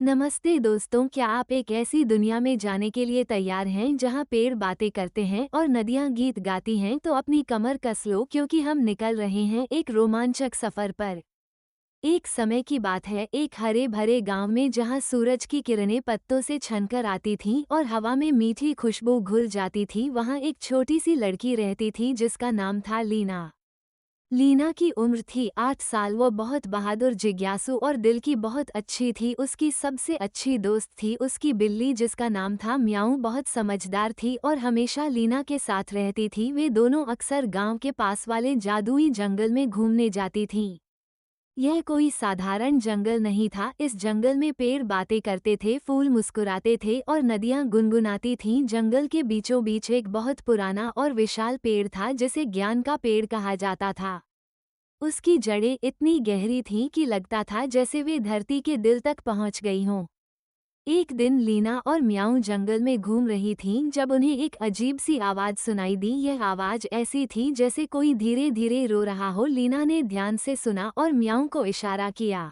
नमस्ते दोस्तों, क्या आप एक ऐसी दुनिया में जाने के लिए तैयार हैं जहां पेड़ बातें करते हैं और नदियां गीत गाती हैं? तो अपनी कमर कस लो क्योंकि हम निकल रहे हैं एक रोमांचक सफर पर। एक समय की बात है, एक हरे भरे गांव में जहां सूरज की किरणें पत्तों से छनकर आती थीं और हवा में मीठी खुशबू घुल जाती थी, वहां एक छोटी सी लड़की रहती थी जिसका नाम था लीना। लीना की उम्र थी 8 साल। वो बहुत बहादुर, जिज्ञासु और दिल की बहुत अच्छी थी। उसकी सबसे अच्छी दोस्त थी उसकी बिल्ली जिसका नाम था म्याऊ। बहुत समझदार थी और हमेशा लीना के साथ रहती थी। वे दोनों अक्सर गांव के पास वाले जादुई जंगल में घूमने जाती थीं। यह कोई साधारण जंगल नहीं था। इस जंगल में पेड़ बातें करते थे, फूल मुस्कुराते थे और नदियां गुनगुनाती थीं। जंगल के बीचों बीच एक बहुत पुराना और विशाल पेड़ था जिसे ज्ञान का पेड़ कहा जाता था। उसकी जड़ें इतनी गहरी थीं कि लगता था जैसे वे धरती के दिल तक पहुंच गई हों। एक दिन लीना और म्याऊ जंगल में घूम रही थीं जब उन्हें एक अजीब सी आवाज सुनाई दी। यह आवाज ऐसी थी जैसे कोई धीरे धीरे रो रहा हो। लीना ने ध्यान से सुना और म्याऊ को इशारा किया।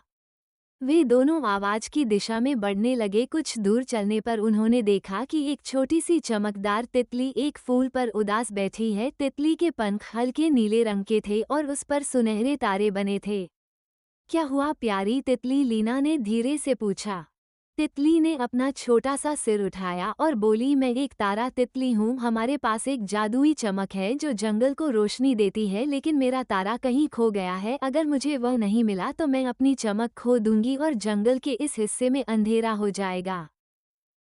वे दोनों आवाज की दिशा में बढ़ने लगे। कुछ दूर चलने पर उन्होंने देखा कि एक छोटी सी चमकदार तितली एक फूल पर उदास बैठी है। तितली के पंख हल्के नीले रंग के थे और उस पर सुनहरे तारे बने थे। क्या हुआ प्यारी तितली? लीना ने धीरे से पूछा। तितली ने अपना छोटा सा सिर उठाया और बोली, मैं एक तारा तितली हूँ। हमारे पास एक जादुई चमक है जो जंगल को रोशनी देती है, लेकिन मेरा तारा कहीं खो गया है। अगर मुझे वह नहीं मिला तो मैं अपनी चमक खो दूंगी और जंगल के इस हिस्से में अंधेरा हो जाएगा।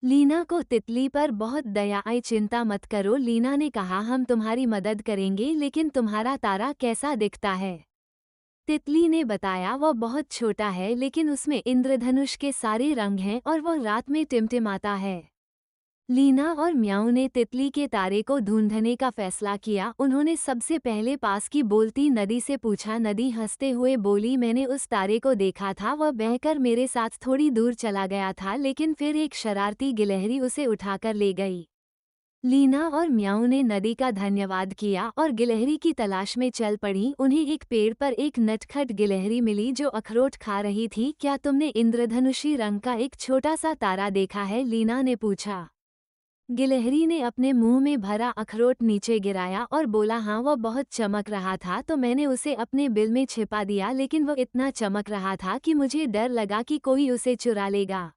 लीना को तितली पर बहुत दया आई। चिंता मत करो, लीना ने कहा, हम तुम्हारी मदद करेंगे, लेकिन तुम्हारा तारा कैसा दिखता है? तितली ने बताया, वह बहुत छोटा है लेकिन उसमें इंद्रधनुष के सारे रंग हैं और वह रात में टिमटिमाता है। लीना और म्याऊ ने तितली के तारे को ढूंढने का फैसला किया। उन्होंने सबसे पहले पास की बोलती नदी से पूछा। नदी हंसते हुए बोली, मैंने उस तारे को देखा था, वह बहकर मेरे साथ थोड़ी दूर चला गया था, लेकिन फिर एक शरारती गिलहरी उसे उठाकर ले गई। लीना और म्याऊ ने नदी का धन्यवाद किया और गिलहरी की तलाश में चल पड़ी। उन्हें एक पेड़ पर एक नटखट गिलहरी मिली जो अखरोट खा रही थी। क्या तुमने इंद्रधनुषी रंग का एक छोटा सा तारा देखा है? लीना ने पूछा। गिलहरी ने अपने मुंह में भरा अखरोट नीचे गिराया और बोला, हाँ, वह बहुत चमक रहा था तो मैंने उसे अपने बिल में छिपा दिया, लेकिन वह इतना चमक रहा था कि मुझे डर लगा कि कोई उसे चुरा लेगा।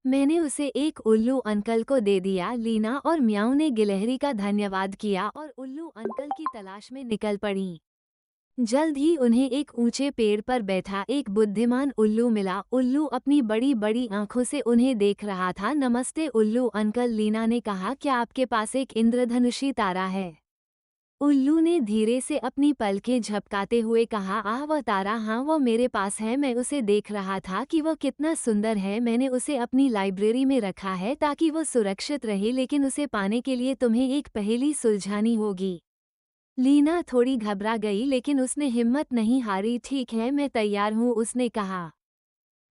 मैंने उसे एक उल्लू अंकल को दे दिया। लीना और म्याऊ ने गिलहरी का धन्यवाद किया और उल्लू अंकल की तलाश में निकल पड़ी। जल्द ही उन्हें एक ऊंचे पेड़ पर बैठा एक बुद्धिमान उल्लू मिला। उल्लू अपनी बड़ी बड़ी आंखों से उन्हें देख रहा था। नमस्ते उल्लू अंकल, लीना ने कहा, क्या आपके पास एक इंद्रधनुषी तारा है? उल्लू ने धीरे से अपनी पलकें झपकाते हुए कहा, आह, वह तारा, हाँ, वह मेरे पास है। मैं उसे देख रहा था कि वह कितना सुंदर है। मैंने उसे अपनी लाइब्रेरी में रखा है ताकि वह सुरक्षित रहे, लेकिन उसे पाने के लिए तुम्हें एक पहेली सुलझानी होगी। लीना थोड़ी घबरा गई लेकिन उसने हिम्मत नहीं हारी। ठीक है, मैं तैयार हूँ, उसने कहा।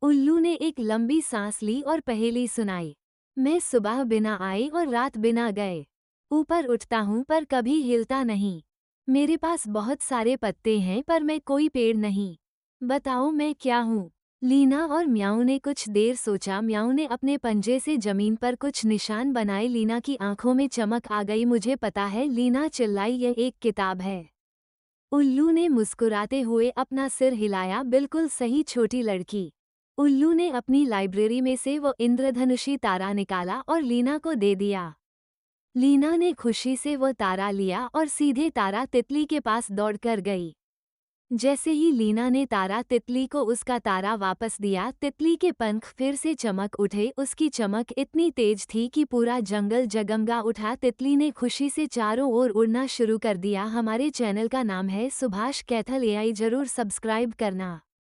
उल्लू ने एक लंबी सांस ली और पहेली सुनाई। मैं सुबह बिना आए और रात बिना गए ऊपर उठता हूँ पर कभी हिलता नहीं। मेरे पास बहुत सारे पत्ते हैं पर मैं कोई पेड़ नहीं। बताओ मैं क्या हूँ? लीना और म्याऊ ने कुछ देर सोचा। म्याऊ ने अपने पंजे से जमीन पर कुछ निशान बनाए। लीना की आंखों में चमक आ गई। मुझे पता है, लीना चिल्लाई, यह एक किताब है। उल्लू ने मुस्कुराते हुए अपना सिर हिलाया। बिल्कुल सही छोटी लड़की। उल्लू ने अपनी लाइब्रेरी में से वो इंद्रधनुषी तारा निकाला और लीना को दे दिया। लीना ने खुशी से वो तारा लिया और सीधे तारा तितली के पास दौड़कर गई। जैसे ही लीना ने तारा तितली को उसका तारा वापस दिया, तितली के पंख फिर से चमक उठे। उसकी चमक इतनी तेज थी कि पूरा जंगल जगमगा उठा। तितली ने खुशी से चारों ओर उड़ना शुरू कर दिया। हमारे चैनल का नाम है सुभाष कैथल एआई, जरूर सब्सक्राइब करना।